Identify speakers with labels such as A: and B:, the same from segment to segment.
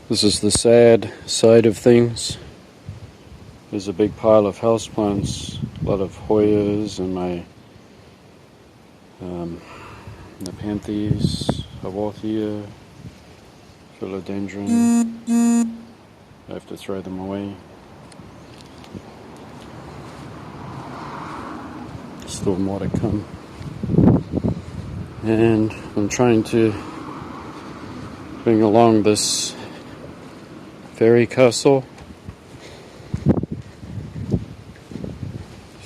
A: This is the sad side of things. There's a big pile of houseplants, a lot of Hoyas and my Nepenthes, Haworthia, Philodendron. I have to throw them away. Still more to come. And I'm trying to bring along this fairy castle.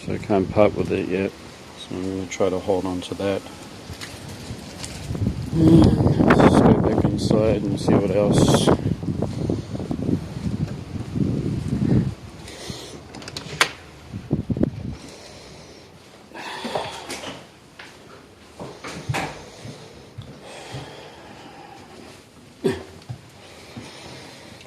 A: So I can't part with it yet. So I'm going to try to hold on to that. Let's just go back inside and see what else.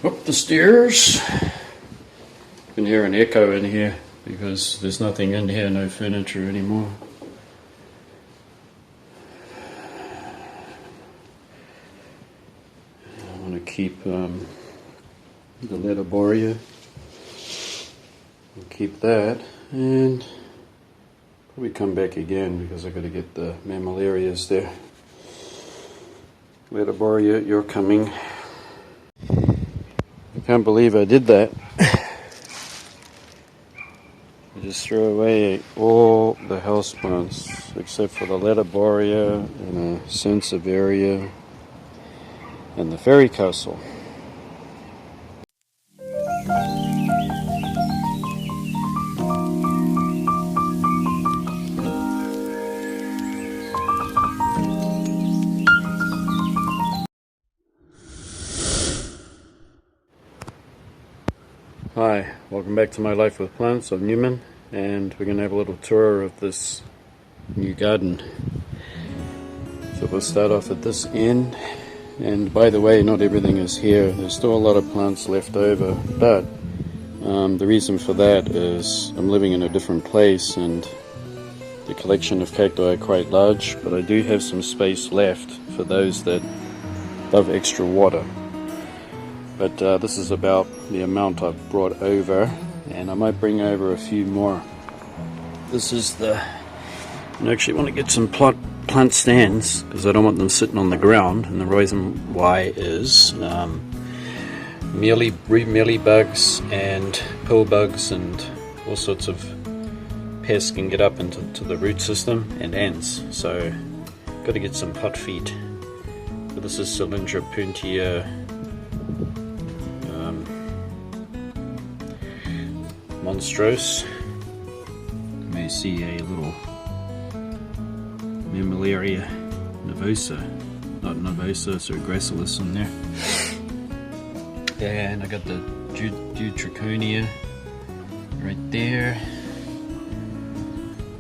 A: Up the stairs. You can hear an echo in here because there's nothing in here, no furniture anymore. I want to keep the Letterboria. I'll keep that and probably come back again because I've got to get the Mammillarias there. Letterboria, you're coming. I can't believe I did that. I just threw away all the houseplants except for the Letterboria and a Sansevieria and the fairy castle. Hi, welcome back to My Life with Plants. I'm Newman, and we're going to have a little tour of this new garden. So we'll start off at this end, and by the way, not everything is here. There's still a lot of plants left over, but the reason for that is I'm living in a different place and the collection of cacti are quite large, but I do have some space left for those that love extra water. But this is about the amount I've brought over, and I might bring over a few more. This is I actually want to get some plant stands because I don't want them sitting on the ground, and the reason why is mealy bugs and pill bugs and all sorts of pests can get up into the root system, and ants, so got to get some pot feet. So this is Cylindra puntia monstrose. You may see a little Mammillaria nervosa, not nervosa, so gracilis in there. And I got the Deutericonia right there.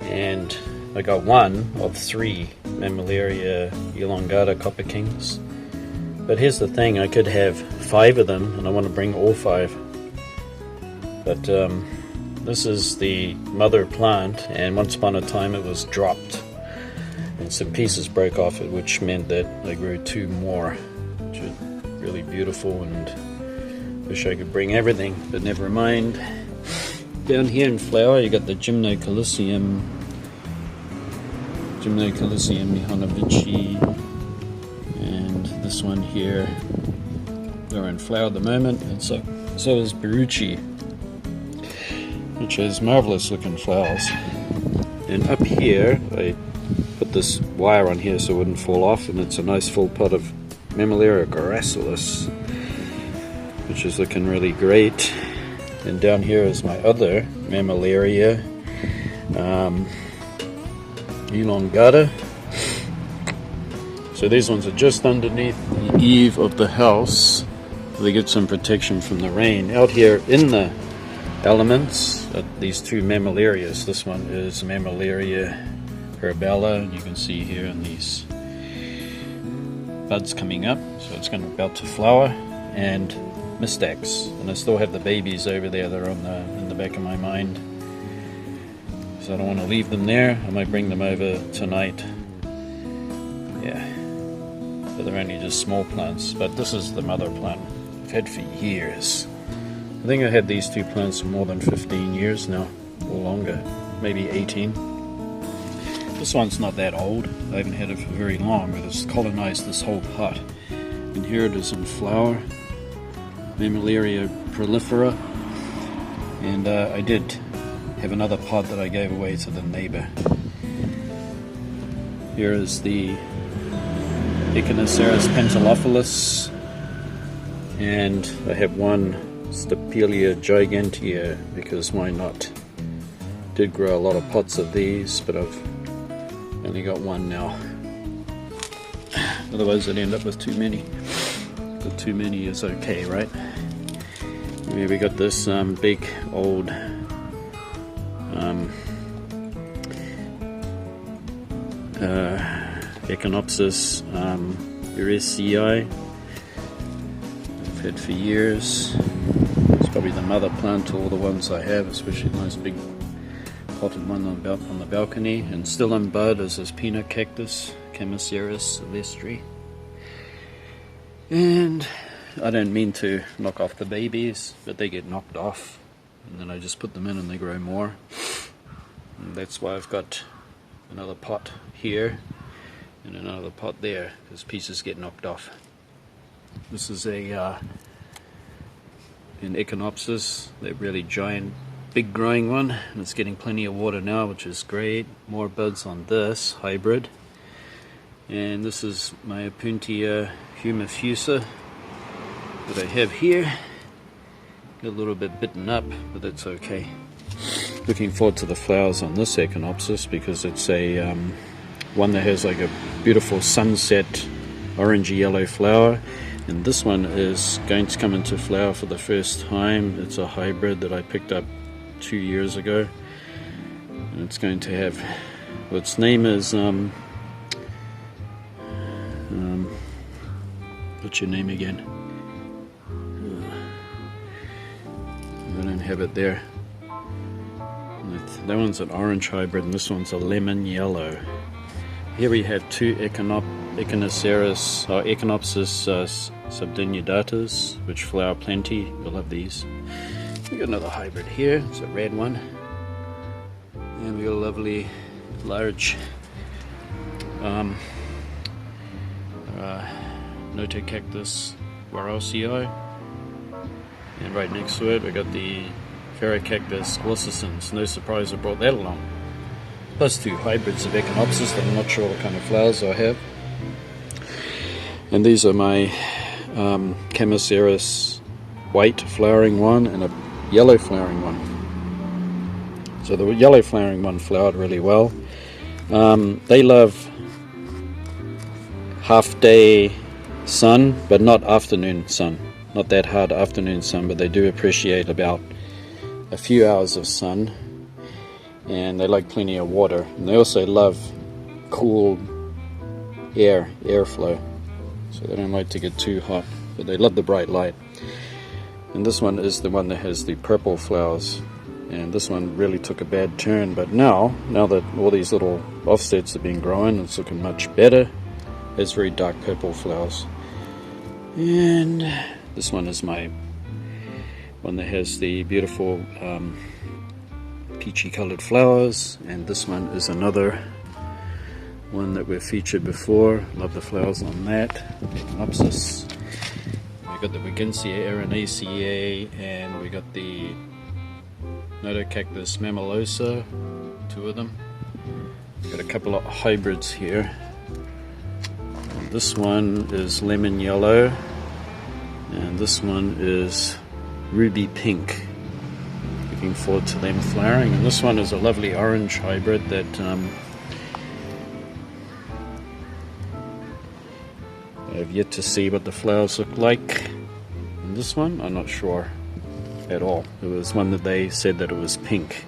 A: And I got one of 3 Mammillaria elongata copper kings. But here's the thing, I could have 5 of them, and I want to bring all 5. But this is the mother plant, and once upon a time it was dropped and some pieces broke off it, which meant that I grew 2 more, which are really beautiful, and wish I could bring everything, but never mind. Down here in flower you got the Gymnocalycium Mihanovici, and this one here. They're in flower at the moment, and so is Berucci, which has marvelous looking flowers. And up here I put this wire on here so it wouldn't fall off, and it's a nice full pot of Mammillaria gracilis, which is looking really great. And down here is my other Mammillaria elongata. So these ones are just underneath the eave of the house. They get some protection from the rain. Out here in the elements, these 2 Mammillarias. This one is Mammillaria herbella, and you can see here in these buds coming up, so it's about to flower, and Mystax, and I still have the babies over there. They're in the back of my mind, so I don't want to leave them there. I might bring them over tonight. Yeah, but they're only just small plants. But this is the mother plant. had for years. I think I had these two plants for more than 15 years now, or longer, maybe 18. This one's not that old. I haven't had it for very long, but it's colonized this whole pot. And here it is in flower, Mammillaria prolifera. And I did have another pot that I gave away to the neighbor. Here is the Echinocereus pentelophilus, and I have one Stapelia gigantea, because why not? Did grow a lot of pots of these, but I've only got one now. Otherwise I'd end up with too many. But too many is okay, right? And here we got this big old Echinopsis uricei. I've had for years. It's probably the mother plant to all the ones I have, especially the nice big potted one on the balcony. And still in bud is this peanut cactus, Chamaecyparis silvestri. And I don't mean to knock off the babies, but they get knocked off, and then I just put them in and they grow more. And that's why I've got another pot here and another pot there, because pieces get knocked off. This is an Echinopsis, that really giant, big growing one, and it's getting plenty of water now, which is great. More buds on this hybrid. And this is my Opuntia humifusa that I have here. Got a little bit bitten up, but that's okay. Looking forward to the flowers on this Echinopsis, because it's a one that has like a beautiful sunset orangey yellow flower, and this one is going to come into flower for the first time. It's a hybrid that I picked up 2 years ago, and it's going to have, well, its name is what's your name again? I don't have it there. That one's an orange hybrid, and this one's a lemon yellow. Here we have two Echinocereus, or Echinopsis subdenudatus, which flower plenty. You'll love these. We got another hybrid here. It's a red one, and we got a lovely large Notocactus warosii, and right next to it we got the Pherocactus glossicens. No surprise I brought that along. Plus two hybrids of Echinopsis that I'm not sure what kind of flowers I have. And these are my Chamaecyparis white flowering one and a yellow flowering one. So the yellow flowering one flowered really well. They love half day sun, but not afternoon sun. Not that hard afternoon sun, but they do appreciate about a few hours of sun, and they like plenty of water. And they also love cool airflow, so they don't like to get too hot, but they love the bright light. And this one is the one that has the purple flowers, and this one really took a bad turn, but now that all these little offsets have been growing, it's looking much better. It's very dark purple flowers. And this one is my one that has the beautiful peachy colored flowers, and this one is another one that we've featured before. Love the flowers on that. Echinopsis. We got the Wigginsia arenaceae, and we got the Notocactus mammillaria, two of them. We've got a couple of hybrids here. And this one is lemon yellow, and this one is ruby pink. Looking forward to them flowering. And this one is a lovely orange hybrid that I have yet to see what the flowers look like. And this one, I'm not sure at all. It was one that they said that it was pink.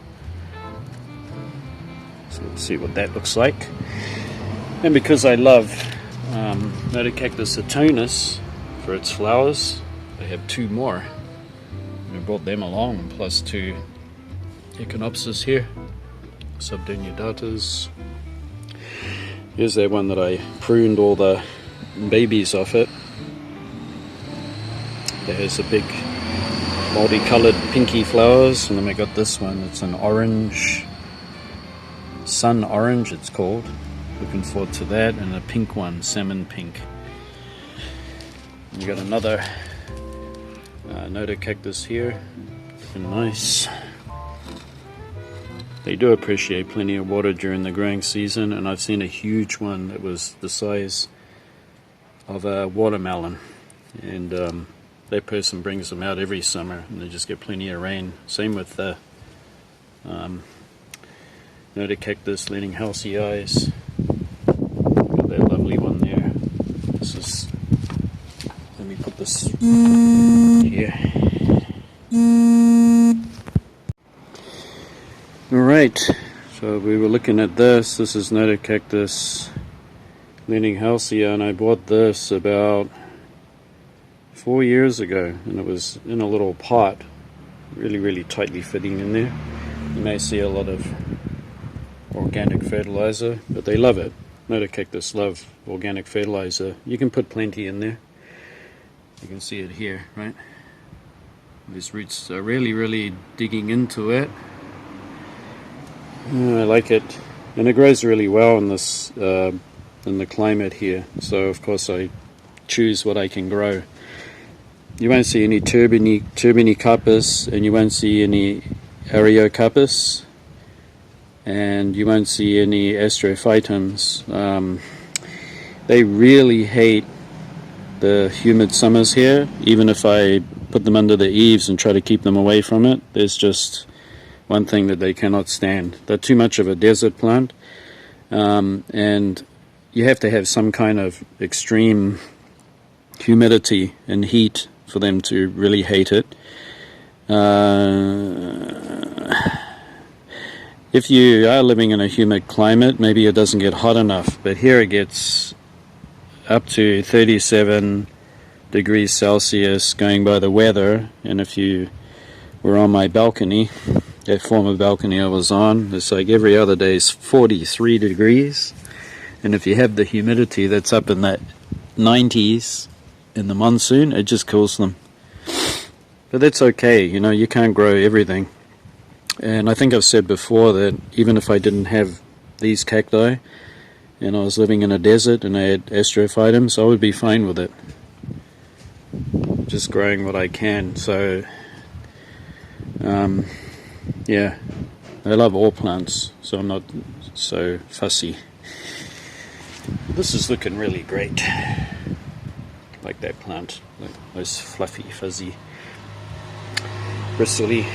A: So let's see what that looks like. And because I love Notocactus atonus for its flowers, I have two more. I brought them along, plus two Echinopsis here, subdenudatus. Here's that one that I pruned all the babies off it. that has a big multicolored pinky flowers, and then we got this one. It's an orange, sun orange it's called. Looking forward to that. And a pink one, salmon pink. And we got another Notocactus here, looking nice. They do appreciate plenty of water during the growing season, and I've seen a huge one that was the size of a watermelon, and that person brings them out every summer and they just get plenty of rain. Same with the Notocactus Leaning Halcyoides. Got that lovely one there. This is, let me put this here. Alright, so we were looking at this. This is Notocactus Leaning Halcyon, and I bought this about 4 years ago, and it was in a little pot, really tightly fitting in there. You may see a lot of organic fertilizer, but they love it. Notocactus love organic fertilizer. You can put plenty in there. You can see it here, right? These roots are really digging into it. I like it, and it grows really well in this in the climate here, so of course I choose what I can grow. You won't see any Turbidicarpus, and you won't see any Areocarpus, and you won't see any Astrophytums. They really hate the humid summers here. Even if I put them under the eaves and try to keep them away from it, there's just one thing that they cannot stand. They're too much of a desert plant, and you have to have some kind of extreme humidity and heat for them to really hate it. If you are living in a humid climate, maybe it doesn't get hot enough, but here it gets up to 37 degrees Celsius going by the weather. And if you were on my balcony, that former balcony I was on, it's like every other day is 43 degrees. And if you have the humidity that's up in that 90s in the monsoon, it just kills them. But that's okay, you know, you can't grow everything. And I think I've said before that even if I didn't have these cacti and I was living in a desert and I had Astrophytums, I would be fine with it. Just growing what I can. So yeah, I love all plants, so I'm not so fussy. This is looking really great. Like that plant, like those fluffy, fuzzy, bristly.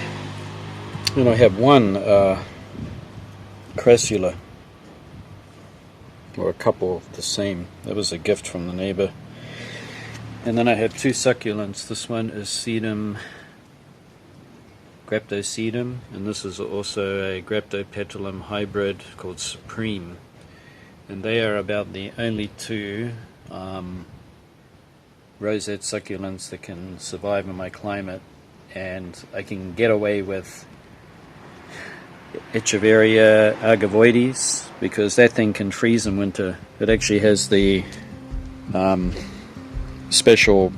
A: And I have one crassula, or a couple of the same. That was a gift from the neighbor. And then I have two succulents. This one is Sedum Graptosedum, and this is also a Graptopetalum hybrid called Supreme. And they are about the only two rosette succulents that can survive in my climate, and I can get away with Echeveria agavoides because that thing can freeze in winter. It actually has the special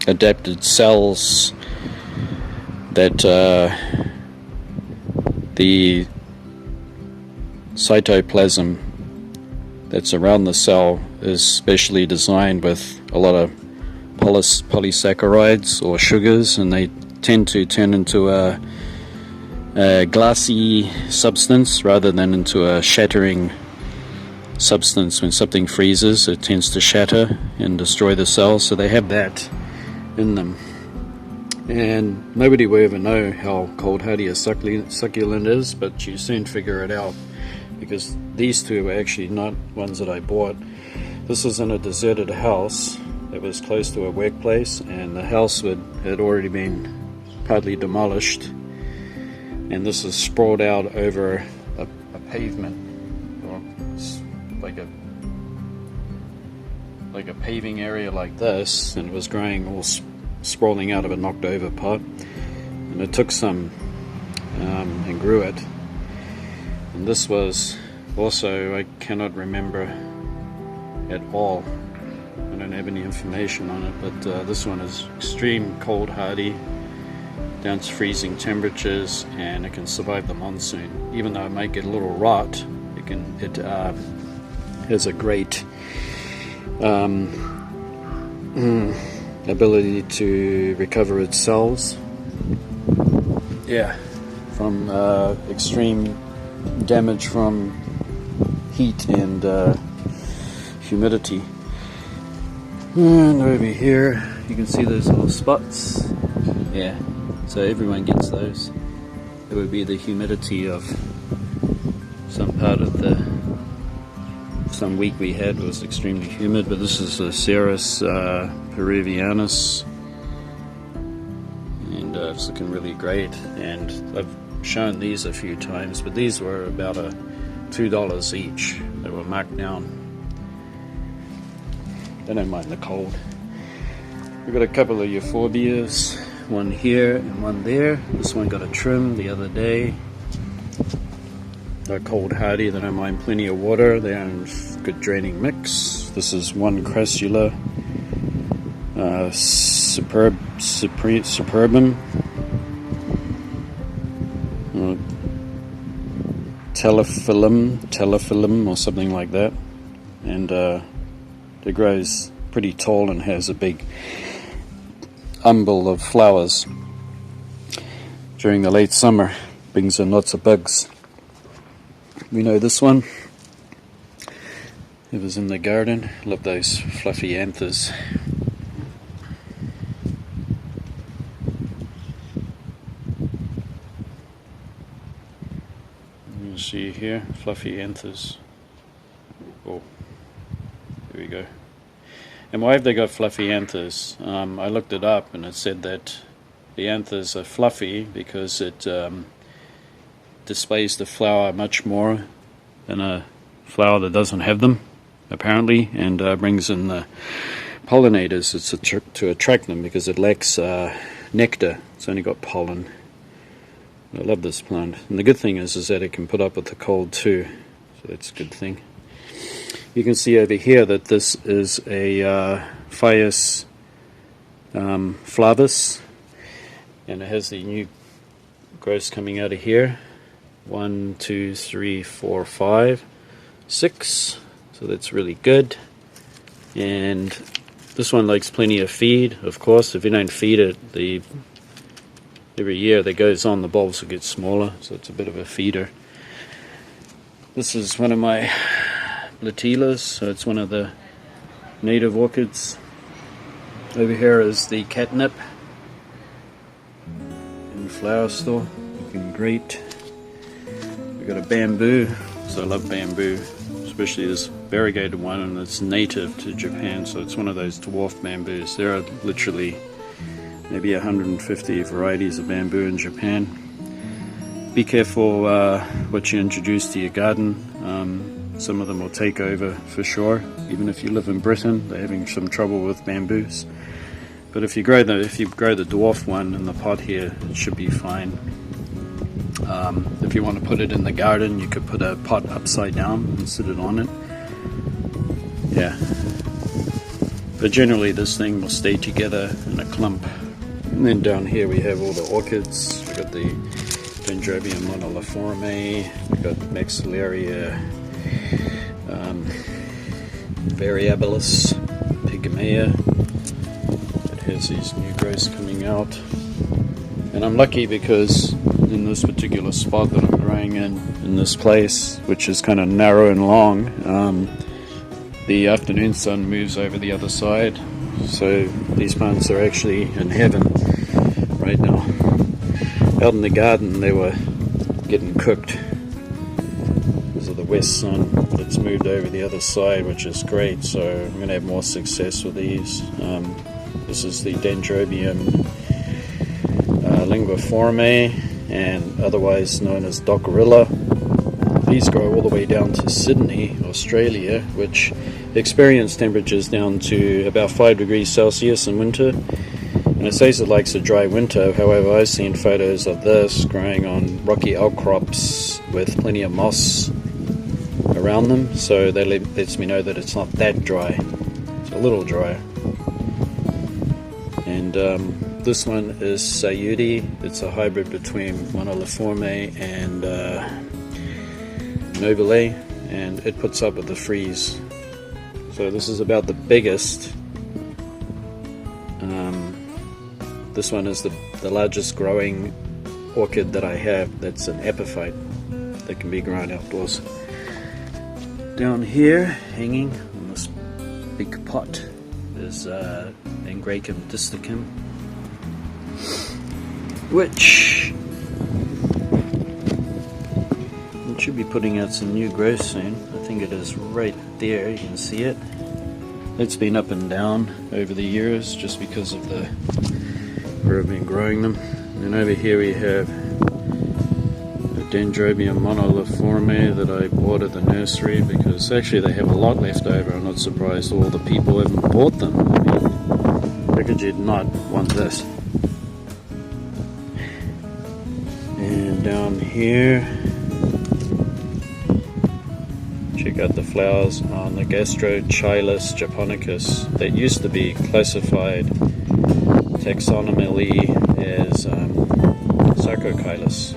A: adapted cells that the cytoplasm that's around the cell is specially designed with a lot of polysaccharides or sugars, and they tend to turn into a glassy substance rather than into a shattering substance. When something freezes, it tends to shatter and destroy the cells, so they have that in them. And nobody will ever know how cold hardy a succulent is, but you soon figure it out, because these two were actually not ones that I bought. This was in a deserted house that was close to a workplace, and the house had already been partly demolished, and this is sprawled out over a pavement, or like a paving area like this, and it was growing all sprawling out of a knocked over pot, and it took some and grew it. And this was also, I cannot remember at all. I don't have any information on it, but this one is extreme cold hardy, down to freezing temperatures, and it can survive the monsoon. Even though it might get a little rot, it has a great ability to recover its cells. Yeah, from extreme damage from heat and humidity. And over here you can see those little spots. Yeah, so everyone gets those. It would be the humidity of some part of some week we had was extremely humid, but this is the Cereus peruvianus, and it's looking really great. And I've shown these a few times, but these were about $2 each. They were marked down. They don't mind the cold. We've got a couple of euphorbias, one here and one there. This one got a trim the other day. They're cold hardy, they don't mind plenty of water, they're in good draining mix. This is one crassula, superbum, telephyllum or something like that. And it grows pretty tall and has a big umbel of flowers during the late summer. Brings in lots of bugs. We know this one. It was in the garden. Love those fluffy anthers. You see here, fluffy anthers. Oh, here we go. And why have they got fluffy anthers? I looked it up and it said that the anthers are fluffy because it displays the flower much more than a flower that doesn't have them, apparently, and brings in the pollinators. It's to attract them because it lacks nectar. It's only got pollen. I love this plant, and the good thing is that it can put up with the cold too, so that's a good thing. You can see over here that this is a Phaeus flavus, and it has the new growths coming out of here. 1, 2, 3, 4, 5, 6. So that's really good. And this one likes plenty of feed. Of course, if you don't feed it, every year that goes on, the bulbs will get smaller. So it's a bit of a feeder. This is one of my Latilas. So it's one of the native orchids. Over here is the catnip in the flower store. Looking great. We've got a bamboo, so I love bamboo, especially this variegated one, and it's native to Japan, so it's one of those dwarf bamboos. There are literally maybe 150 varieties of bamboo in Japan. Be careful what you introduce to your garden. Some of them will take over for sure. Even if you live in Britain, they're having some trouble with bamboos. But if you grow the dwarf one in the pot here, it should be fine. If you want to put it in the garden, you could put a pot upside down and sit it on it. Yeah. But generally this thing will stay together in a clump. And then down here we have all the orchids. We've got the Dendrobium moniliforme, we've got Maxillaria variabilis, pygmaea. It has these new growths coming out. And I'm lucky because in this particular spot that I'm growing in this place, which is kind of narrow and long, the afternoon sun moves over the other side, so these plants are actually in heaven right now. Out in the garden they were getting cooked because of the west sun, but it's moved over the other side, which is great, so I'm going to have more success with these. This is the Dendrobium linguiforme, and otherwise known as Dockerilla. These grow all the way down to Sydney, Australia, which experience temperatures down to about 5 degrees Celsius in winter. And it says it likes a dry winter. However, I've seen photos of this growing on rocky outcrops with plenty of moss around them, so that lets me know that it's not that dry. So a little drier. And this one is Sayuri. It's a hybrid between Monoliforme and Nobile, and it puts up with the freeze. So this is about the biggest. This one is the largest growing orchid that I have that's an epiphyte that can be grown outdoors. Down here, hanging on this big pot, is Angraecum distichum, which it should be putting out some new growth soon. I think it is right there, you can see it. It's been up and down over the years just because of where I've been growing them. And over here we have a Dendrobium monoliforme that I bought at the nursery, because actually they have a lot left over. I'm not surprised all the people haven't bought them. I mean, how could you not want this? And down here, check out the flowers on the Gastrochilus japonicus that used to be classified taxonomically as Sarcochilus,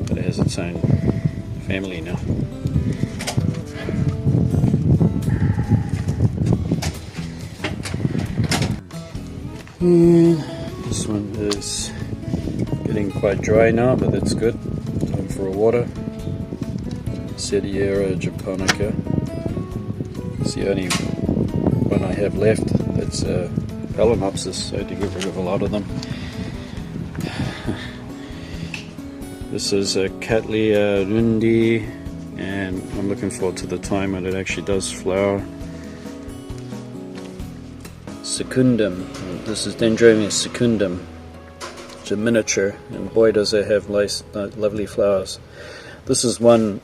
A: but it has its own family now. And this one is getting quite dry now, but that's good. Time for a water. Sediera japonica. It's the only one I have left. That's Phalaenopsis, so I had to get rid of a lot of them. This is a Cattleya rundi, and I'm looking forward to the time when it actually does flower. Secundum. This is Dendrobium secundum. It's a miniature, and boy does it have nice, lovely flowers. This is one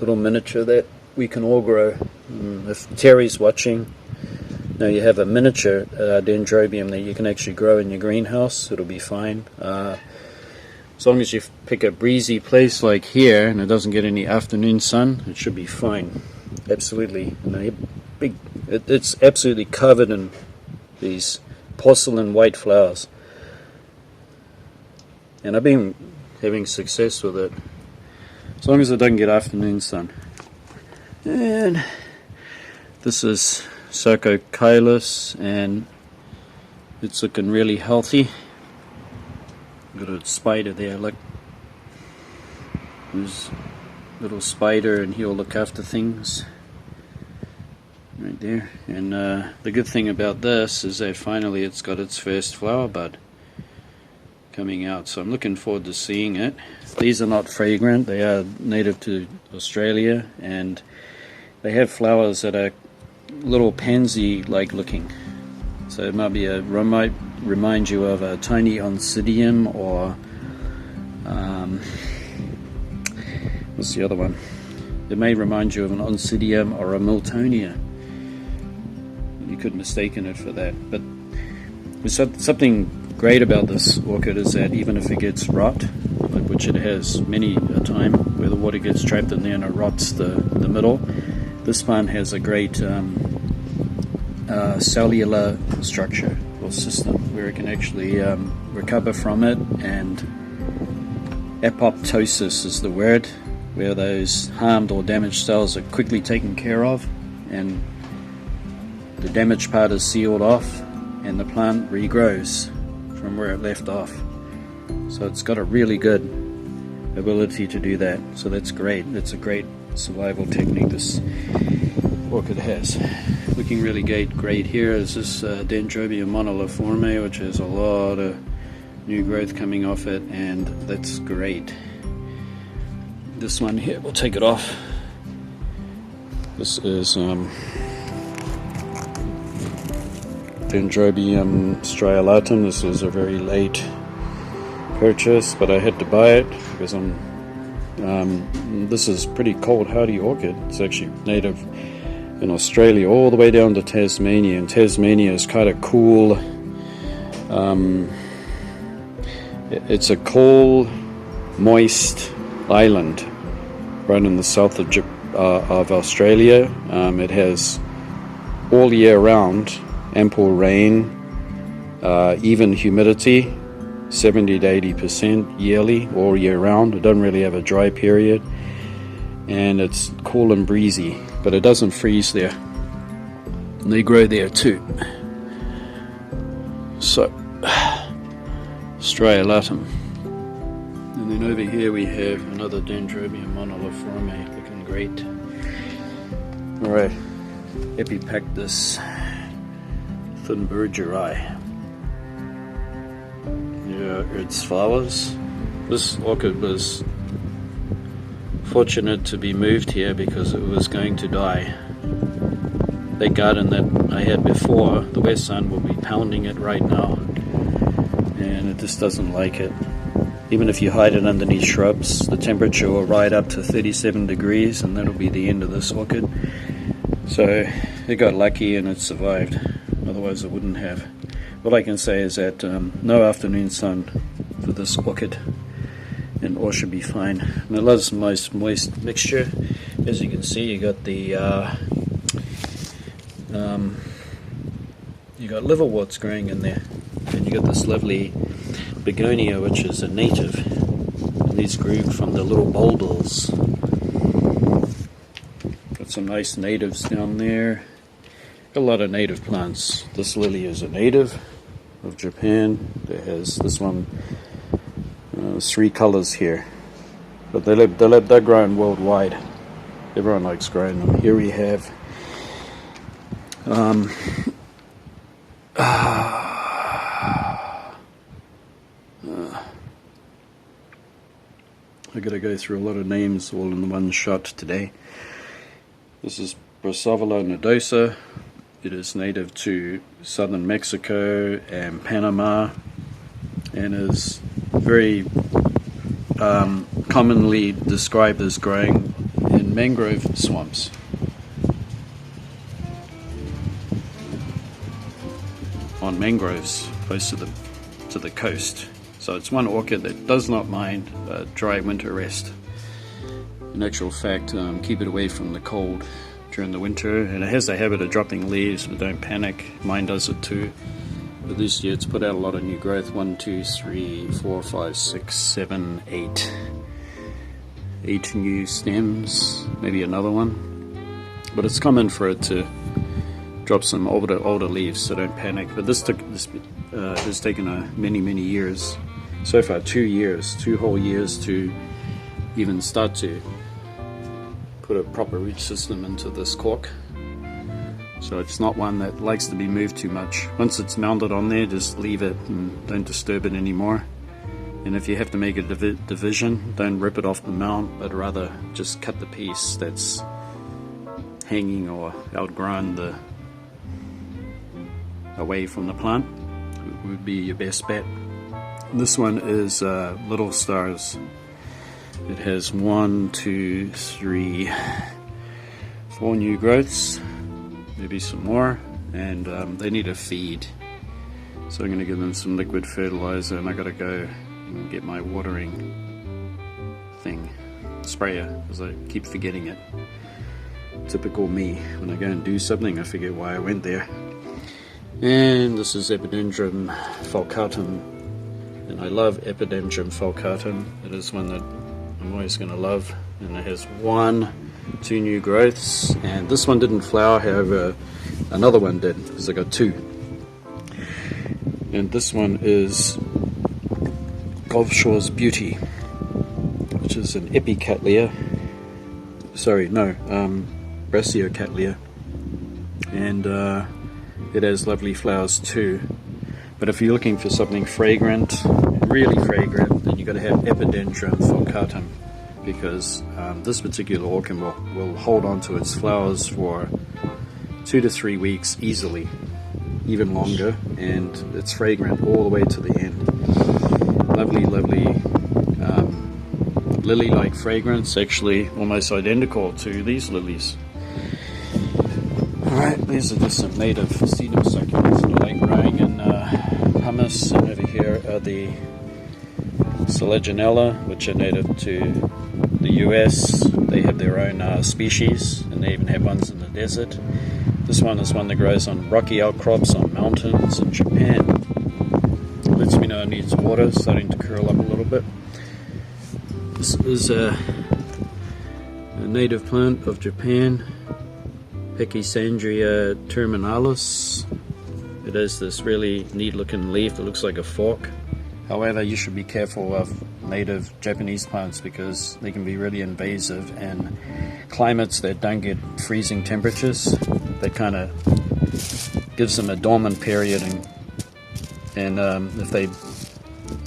A: little miniature that we can all grow. If Terry's watching, now you have a miniature Dendrobium that you can actually grow in your greenhouse. It'll be fine. As long as you pick a breezy place like here and it doesn't get any afternoon sun, it should be fine. Absolutely. It's absolutely covered in these porcelain white flowers. And I've been having success with it, as long as it doesn't get afternoon sun. And this is Sarcochilus, and it's looking really healthy. Got a spider there, look. There's a little spider, and he'll look after things. Right there. And the good thing about this is that finally it's got its first flower bud coming out, so I'm looking forward to seeing it. These are not fragrant, they are native to Australia, and they have flowers that are little pansy-like looking. So it might remind you of a tiny oncidium, or what's the other one? It may remind you of an oncidium or a Miltonia. You could mistake it for that. But there's something great about this orchid is that even if it gets rot, which it has many a time, where the water gets trapped in there and it rots the middle, this one has a great cellular structure or system where it can actually recover from it, and apoptosis is the word, where those harmed or damaged cells are quickly taken care of and the damaged part is sealed off and the plant regrows from where it left off. So it's got a really good ability to do that, so that's great. That's a great survival technique this orchid has. Looking really great here is this Dendrobium monoliforme, which has a lot of new growth coming off it, and that's great. This one here, we'll take it off. This is Dendrobium striolatum. This was a very late purchase, but I had to buy it because this is pretty cold hardy orchid. It's actually native in Australia all the way down to Tasmania, and Tasmania is kind of cool. It's a cold, moist island right in the south of Australia. It has all year round, ample rain, even humidity, 70 to 80% yearly, all year round. It doesn't really have a dry period, and it's cool and breezy, but it doesn't freeze there. And they grow there too. So, Striolatum. And then over here we have another Dendrobium moniliforme, looking great. Alright, Epipactis thunbergeri. Yeah, its flowers. This orchid was fortunate to be moved here because it was going to die. That garden that I had before, the west sun will be pounding it right now, and it just doesn't like it. Even if you hide it underneath shrubs, the temperature will ride up to 37 degrees, and that'll be the end of this orchid. So it got lucky and it survived, otherwise it wouldn't have. What I can say is that no afternoon sun for this orchid, and all should be fine. And it loves most moist mixture. As you can see, you got the you got liverworts growing in there, and you got this lovely begonia, which is a native, and these grew from the little boulders. Got some nice natives down there. Got a lot of native plants. This lily is a native of Japan. It has this one, 3 colors here, but they're grown worldwide. Everyone likes growing them. Here we have I gotta go through a lot of names all in one shot today. This is Brassavola nodosa. It is native to southern Mexico and Panama, and is very commonly described as growing in mangrove swamps. On mangroves close to the coast. So it's one orchid that does not mind a dry winter rest. In actual fact, keep it away from the cold during the winter, and it has the habit of dropping leaves, but don't panic. Mine does it too. But this year it's put out a lot of new growth. 1, 2, 3, 4, 5, 6, 7, 8. 8 new stems, maybe another one. But it's common for it to drop some older leaves, so don't panic. But this has taken many years. So far 2 whole years to even start to put a proper root system into this cork. So it's not one that likes to be moved too much. Once it's mounted on there, just leave it and don't disturb it anymore. And if you have to make a division, don't rip it off the mount, but rather just cut the piece that's hanging or outgrown away from the plant. It would be your best bet. This one is Little Stars. It has 1, 2, 3, 4 new growths, maybe some more, and they need a feed. So I'm going to give them some liquid fertilizer, and I got to go and get my watering thing, sprayer, because I keep forgetting it. Typical me. When I go and do something, I forget why I went there. And this is Epidendrum falcatum, and I love Epidendrum falcatum. It is one that I'm always going to love, and it has 1, 2 new growths, and this one didn't flower, however another one did, because I got 2. And this one is Gulf Shore's Beauty, which is an Epicatlia, Brassiocatlia, and it has lovely flowers too. But if you're looking for something fragrant, really fragrant, then you've got to have Epidendrum falcatum, because this particular orchid will hold on to its flowers for 2 to 3 weeks easily, even longer, and it's fragrant all the way to the end. Lovely lily-like fragrance, actually almost identical to these lilies. Alright, these are just some native sedum succulents that I like growing in pumice, and over here are the Selaginella, which are native to the US. They have their own species, and they even have ones in the desert. This one is one that grows on rocky outcrops on mountains in Japan. Lets me know it needs water, starting to curl up a little bit. This is a native plant of Japan, Pachysandria terminalis. It has this really neat looking leaf that looks like a fork. However, you should be careful of native Japanese plants because they can be really invasive, and climates that don't get freezing temperatures, that kind of gives them a dormant period, and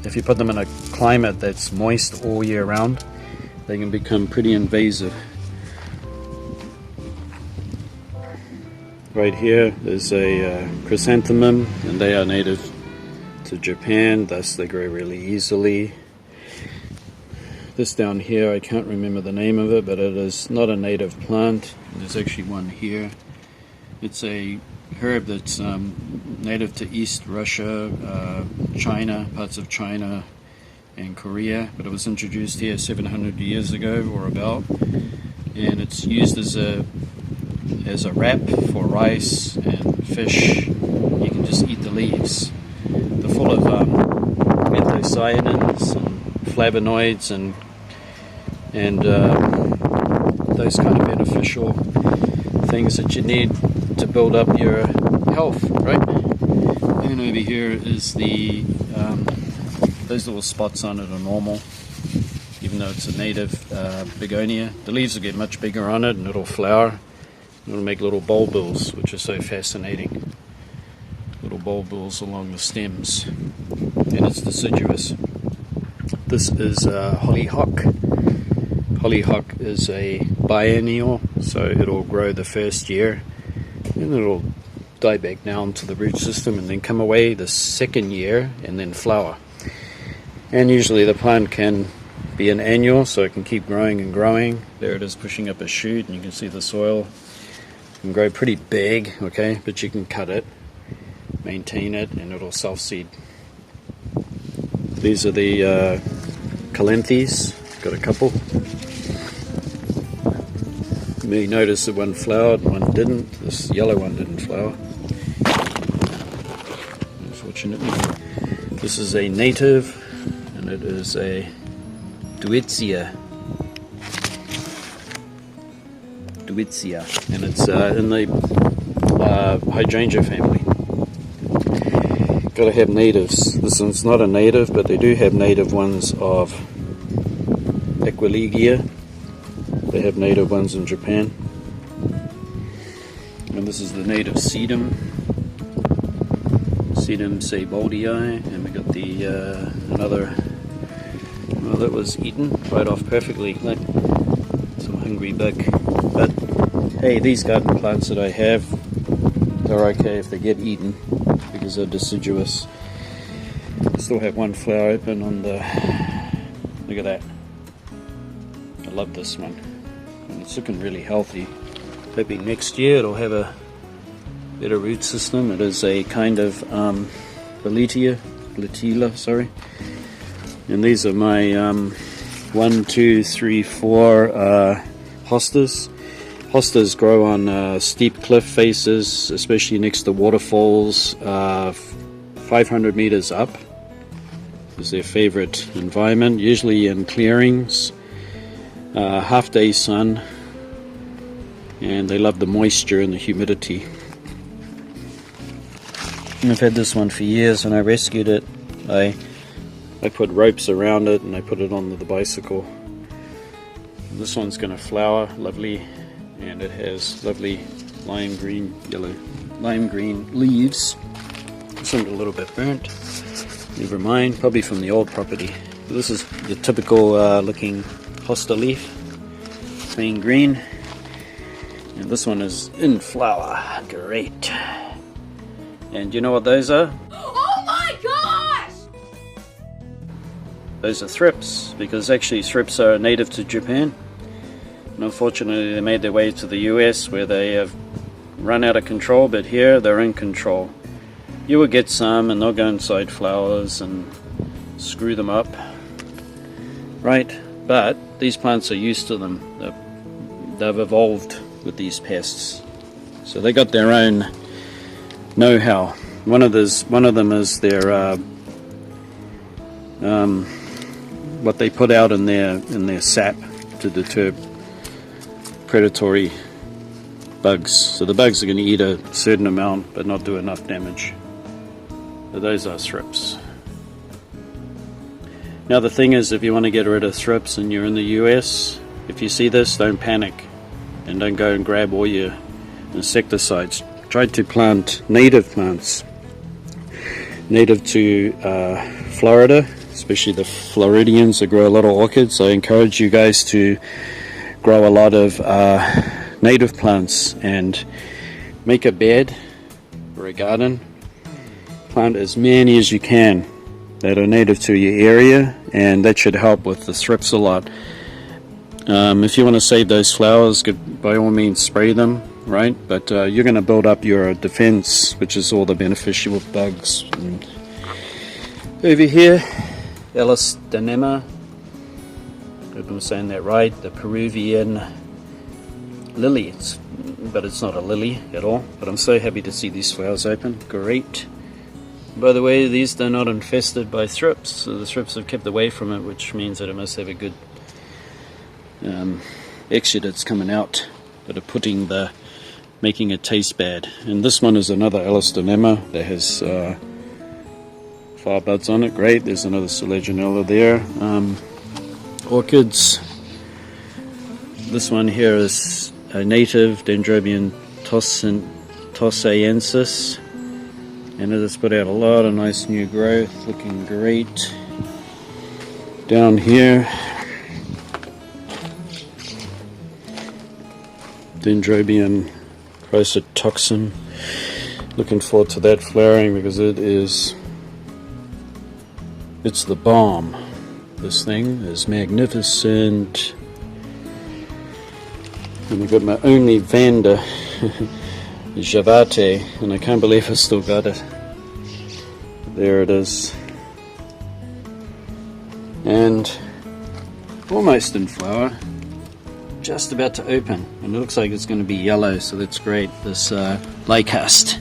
A: if you put them in a climate that's moist all year round, they can become pretty invasive. Right here is a chrysanthemum, and they are native to Japan, thus they grow really easily. This down here, I can't remember the name of it, but it is not a native plant. There's actually one here. It's a herb that's native to East Russia, China, parts of China and Korea, but it was introduced here 700 years ago or about, and it's used as a wrap for rice and fish. You can just eat the leaves. They're full of anthocyanins and flavonoids and those kind of beneficial things that you need to build up your health, right? And over here is the those little spots on it are normal, even though it's a native begonia. The leaves will get much bigger on it, and it'll flower. It'll make little bulbils, which are so fascinating. Little bulbils along the stems, and it's deciduous. This is hollyhock. Hollyhock is a biennial, so it'll grow the first year, and it'll die back down to the root system, and then come away the second year, and then flower. And usually the plant can be an annual, so it can keep growing and growing. There it is pushing up a shoot, and you can see the soil. It can grow pretty big, okay, but you can cut it, maintain it, and it'll self-seed. These are the calanthes. Got a couple. You may notice that one flowered, one didn't. This yellow one didn't flower, unfortunately. This is a native, and it is a Deutzia, and it's in the hydrangea family. Got to have natives. This one's not a native, but they do have native ones of Equilegia. They have native ones in Japan. And this is the native sedum, Sedum seiboldii, and we got the another. Well, that was eaten right off perfectly. Like some hungry buck. But hey, these garden plants that I have, they're okay if they get eaten because they're deciduous. I still have one flower open on the. Look at that. I love this one. And it's looking really healthy. Hoping next year it'll have a better root system. It is a kind of Boletilla, sorry. And these are my 1, 2, 3, 4 hostas. Hostas grow on steep cliff faces, especially next to waterfalls. 500 meters up is their favorite environment, usually in clearings. Half-day sun, and they love the moisture and the humidity. And I've had this one for years. When I rescued it, I put ropes around it and I put it on the bicycle. And this one's going to flower lovely, and it has lovely lime green leaves. This one's a little bit burnt. Never mind, probably from the old property. This is the typical looking hosta leaf, plain green, and this one is in flower. Great. And you know what those are?
B: Oh my gosh!
A: Those are thrips, because actually thrips are native to Japan, and unfortunately they made their way to the US where they have run out of control, but here they're in control. You will get some and they'll go inside flowers and screw them up, right? But these plants are used to them. They've evolved with these pests. So they got their own know-how. One of them is their what they put out in their sap to deter predatory bugs. So the bugs are going to eat a certain amount but not do enough damage. So those are thrips. Now the thing is, if you want to get rid of thrips and you're in the US, if you see this, don't panic and don't go and grab all your insecticides. Try to plant native plants, native to Florida, especially the Floridians that grow a lot of orchids. I encourage you guys to grow a lot of native plants and make a bed or a garden. Plant as many as you can that are native to your area, and that should help with the thrips a lot. If you want to save those flowers, by all means spray them, right? But you're going to build up your defense, which is all the beneficial bugs. And over here, Elasthanema, I hope I'm saying that right, the Peruvian lily, but it's not a lily at all. But I'm so happy to see these flowers open. Great. By the way, these are not infested by thrips, so the thrips have kept away from it, which means that it must have a good exudates coming out that are making it taste bad. And this one is another Elasthanema that has flower buds on it. Great. There's another Selaginella there. Orchids. This one here is a native Dendrobium tossaensis, and it has put out a lot of nice new growth, looking great. Down here, Dendrobium chrysatoxum. Looking forward to that flowering because it's the bomb. This thing is magnificent. And I've got my only Vanda Javate, and I can't believe I still got it. There it is. And almost in flower. Just about to open. And it looks like it's going to be yellow, so that's great. This Lycast.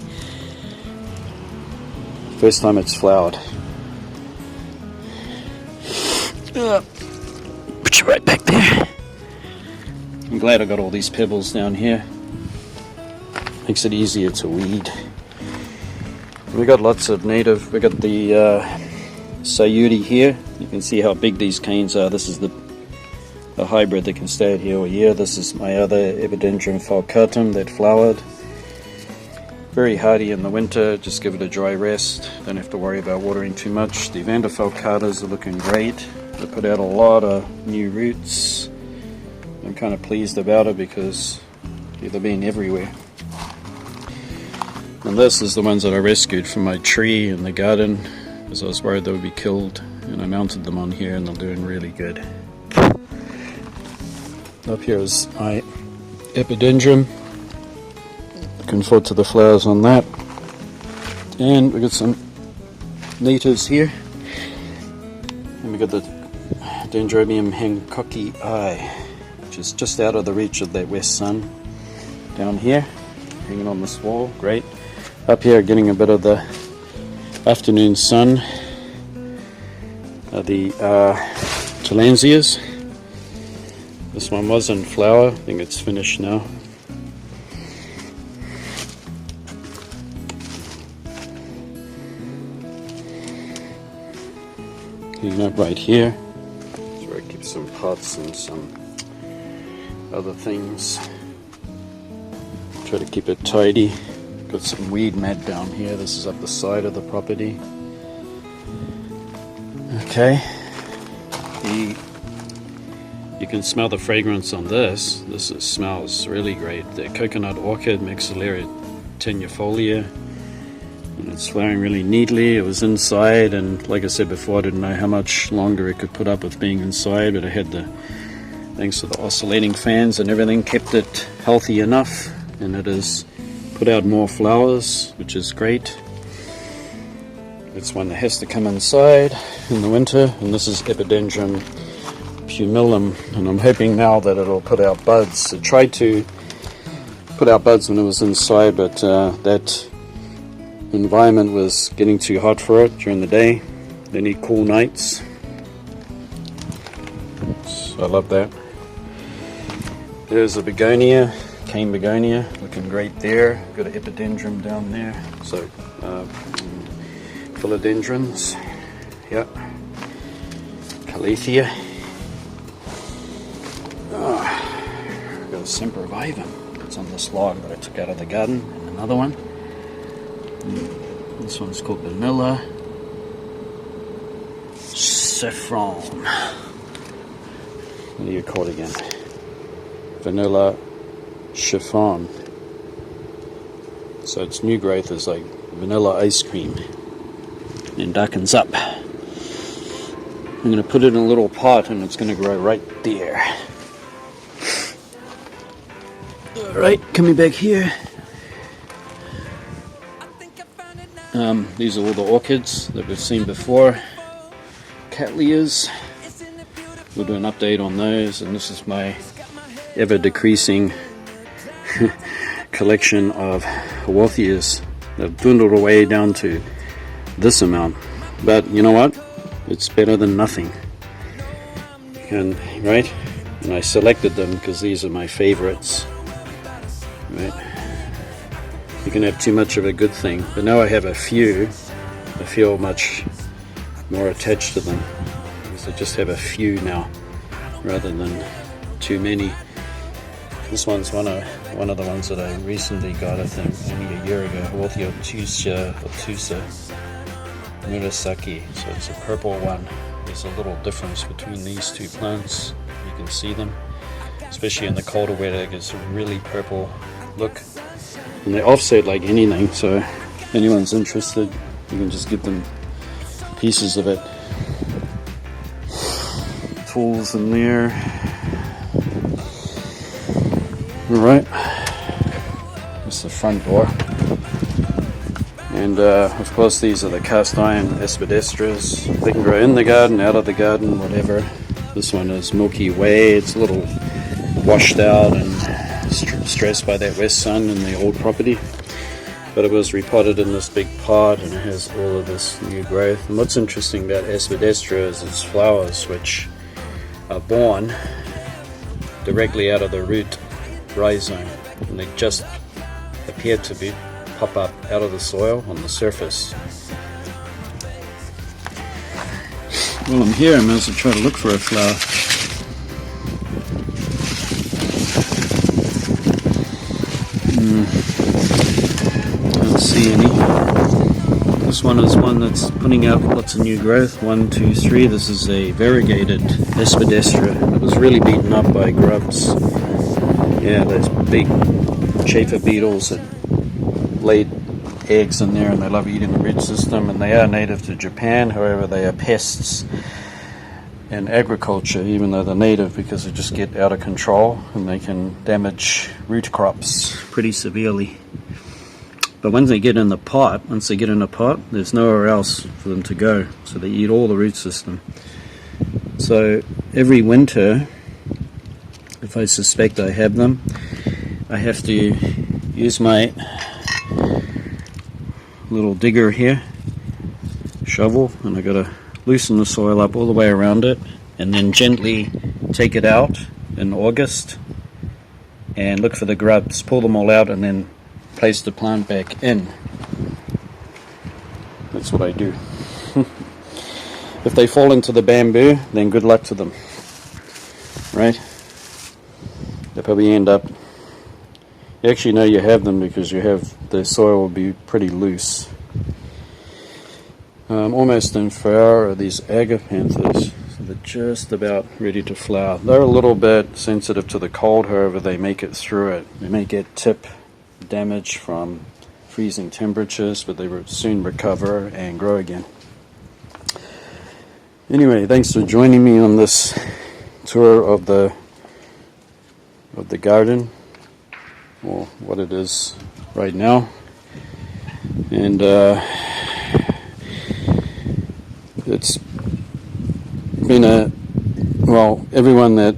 A: First time it's flowered. Put you right back there. I'm glad I got all these pebbles down here. Makes it easier to weed. We got lots of native. We got the Sayuri here. You can see how big these canes are. This is the hybrid that can stay out here all year. This is my other Epidendrum falcatum that flowered. Very hardy in the winter. Just give it a dry rest. Don't have to worry about watering too much. The Vanda falcatas are looking great. They put out a lot of new roots. I'm kind of pleased about it because they've been everywhere. And this is the ones that I rescued from my tree in the garden because I was worried they would be killed, and I mounted them on here and they're doing really good. Up here is my Epidendrum. Looking forward to the flowers on that. And we got some natives here. And we got the Dendrobium Hancocki I, which is just out of the reach of that west sun. Down here, hanging on this wall, great. Up here, getting a bit of the afternoon sun. The Tillandsias. This one was in flower. I think it's finished now. Hanging up right here. That's where I keep some pots and some other things. Try to keep it tidy. Got some weed mat down here. This is up the side of the property. Okay. You can smell the fragrance on this. This smells really great. The coconut orchid, Maxillary tenuifolia. And it's flowering really neatly. It was inside, and like I said before, I didn't know how much longer it could put up with being inside, but I had thanks to the oscillating fans and everything, kept it healthy enough, and it has put out more flowers, which is great. It's one that has to come inside in the winter, and this is Epidendrum pumilum, and I'm hoping now that it'll put out buds. I tried to put out buds when it was inside, but that environment was getting too hot for it during the day. They need cool nights. So I love that. There's a begonia, cane begonia, looking great there. Got an epidendrum down there. So philodendrons, yep. Calathea. Got a sempervivum. It's on this log that I took out of the garden, and another one. This one's called Vanilla Saffron. What do you call it again? Vanilla Chiffon. So its new growth is like vanilla ice cream. And darkens up. I'm going to put it in a little pot and it's going to grow right there. Alright, coming back here. These are all the orchids that we've seen before. Cattleyas. We'll do an update on those, and this is my ever decreasing collection of Haworthias. They've dwindled away down to this amount, but you know what? It's better than nothing. And right? And I selected them because these are my favorites. Right? You can have too much of a good thing, but now I have a few. I feel much more attached to them because I just have a few now rather than too many. This one's one of the ones that I recently got, I think only a year ago. Haworthia obtusa Murasaki. So it's a purple one. There's a little difference between these two plants. You can see them, especially in the colder weather. It gives a really purple look. And they offset like anything, so if anyone's interested, you can just give them pieces of it. Tools in there. Alright, that's the front door. And of course these are the cast iron aspidestras. They can grow in the garden, out of the garden, whatever. This one is Milky Way. It's a little washed out and stressed by that west sun in the old property, but it was repotted in this big pot and it has all of this new growth. And what's interesting about aspidestra is its flowers, which are born directly out of the root rhizome, and they just appear to pop up out of the soil on the surface. While I'm here, I might as well try to look for a flower. Don't see any. This one is one that's putting out lots of new growth. 1, 2, 3. This is a variegated aspidestra. It was really beaten up by grubs. Yeah, those big chafer beetles that laid eggs in there, and they love eating the root system. And they are native to Japan. However, they are pests in agriculture, even though they're native, because they just get out of control and they can damage root crops pretty severely. But once they get in a pot, there's nowhere else for them to go, so they eat all the root system. So every winter, if I suspect I have them, I have to use my little digger here, shovel, and I gotta loosen the soil up all the way around it, and then gently take it out in August and look for the grubs, pull them all out, and then place the plant back in. That's what I do. If they fall into the bamboo, then good luck to them, right? They probably end up, you actually know you have them because the soil will be pretty loose. Almost in flower are these agapanthus. So they're just about ready to flower. They're a little bit sensitive to the cold, however they make it through it. They may get tip damage from freezing temperatures, but they will soon recover and grow again. Anyway, thanks for joining me on this tour of the garden, or what it is right now. And it's been everyone that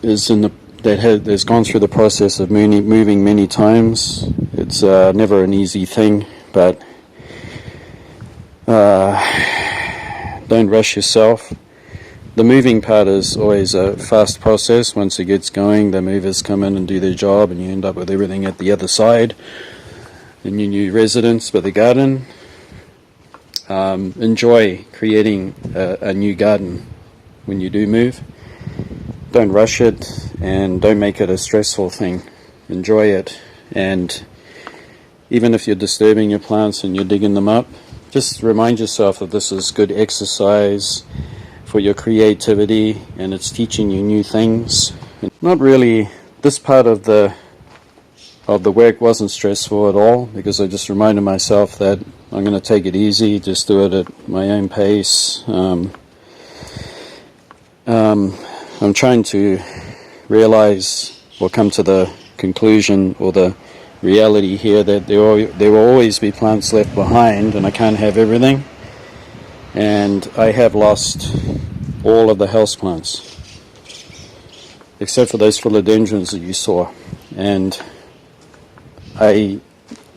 A: is in the that's gone through the process of moving many times. It's never an easy thing, but don't rush yourself. The moving part is always a fast process. Once it gets going, the movers come in and do their job, and you end up with everything at the other side in your new residence with a garden. Enjoy creating a new garden when you do move. Don't rush it, and don't make it a stressful thing. Enjoy it, and even if you're disturbing your plants and you're digging them up, just remind yourself that this is good exercise for your creativity, and it's teaching you new things. Not really, this part of the work wasn't stressful at all, because I just reminded myself that I'm going to take it easy, just do it at my own pace. I'm trying to realize or come to the conclusion or the reality here that there will always be plants left behind, and I can't have everything. And I have lost all of the houseplants except for those philodendrons that you saw, and I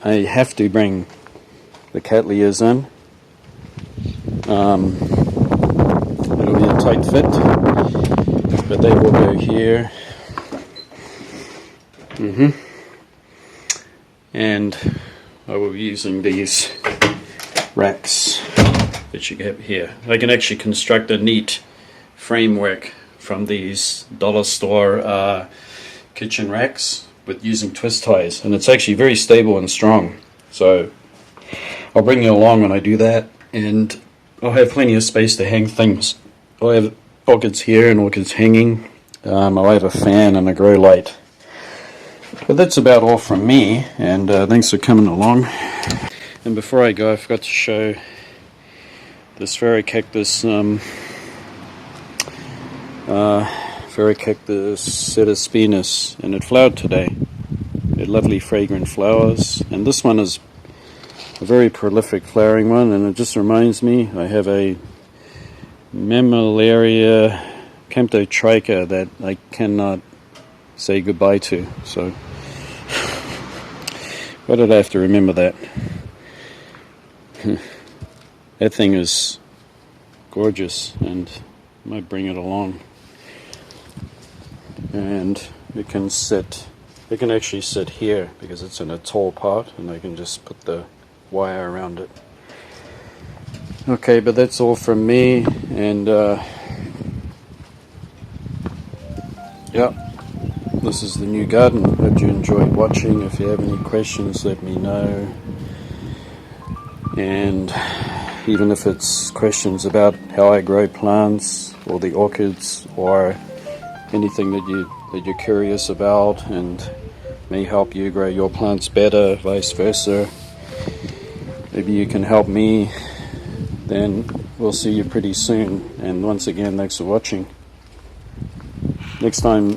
A: have to bring the cattleyas in. It'll be a tight fit, but they will go here. And I will be using these racks that you get here. I can actually construct a neat framework from these dollar store kitchen racks with using twist ties, and it's actually very stable and strong. So I'll bring you along when I do that, and I'll have plenty of space to hang things. I'll have orchids here and orchids hanging. I'll have a fan and a grow light. But that's about all from me, and thanks for coming along. And before I go, I forgot to show this Phaerocactus Cetaspinus, and it flowered today. It had lovely fragrant flowers, and this one is a very prolific flowering one, and it just reminds me I have a Mammillaria camptotricha that I cannot say goodbye to. So why did I have to remember that? That thing is gorgeous, and I might bring it along. And it can actually sit here because it's in a tall pot, and I can just put the wire around it. Okay, but that's all from me, and yeah, this is the new garden. Hope you enjoyed watching. If you have any questions, let me know. And even if it's questions about how I grow plants or the orchids or anything that you're curious about and may help you grow your plants better, vice versa, maybe you can help me, then we'll see you pretty soon. And once again, thanks for watching. Next time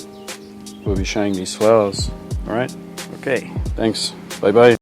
A: we'll be showing these flowers. Alright? Okay, thanks. Bye bye.